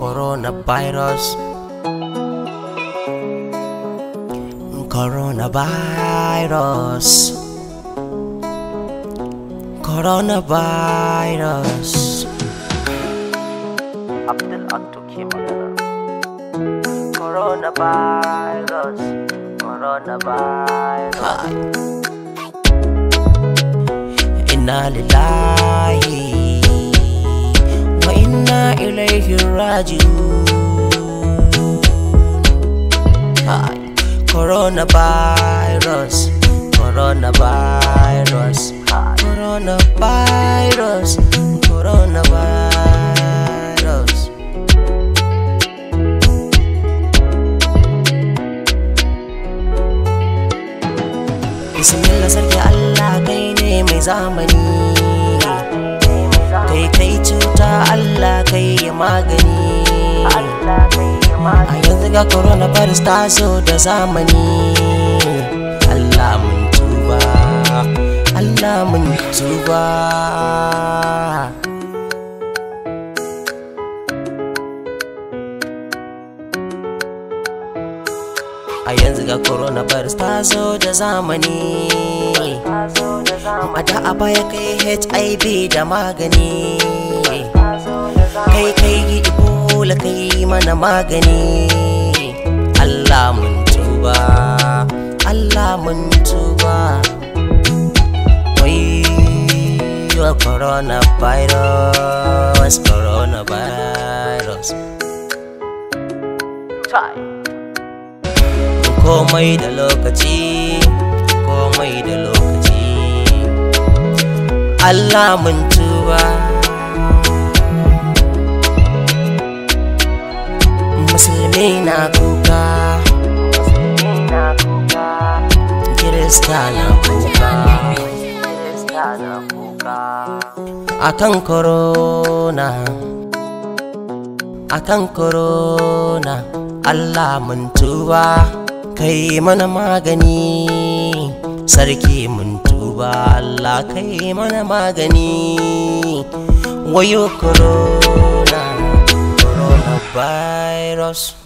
Coronavirus. Coronavirus. Coronavirus. Abdul Atuki magana. Coronavirus. Coronavirus. Inna lillahi wa inna ilayhi raji'un. Coronavirus. Coronavirus. Coronavirus. Coronavirus. Bismillah sarki Allah kai ne mai zamani, kai cuta Allah kai ya magani. A yanzu ga coronavirus ta zo da zamani. Allah mun tuba, Allah mun tuba. A yanzu ga coronavirus ta zo da zamani. A da a baya kai HIV da magani, kai Ebola kai mana magani. Allah mun tuba, Allah mun tuba. Wayyo coronavirus, coronavirus. Komai da lokaci, komai da lokaci. Allah mun tuba. Musulmi na kuka, Kirista na kuka, akan corona, akan corona. Allah mun tuba, kai mana magani. Sarki mun tuba, Allah kai mana magani. Wayo corona, coronavirus.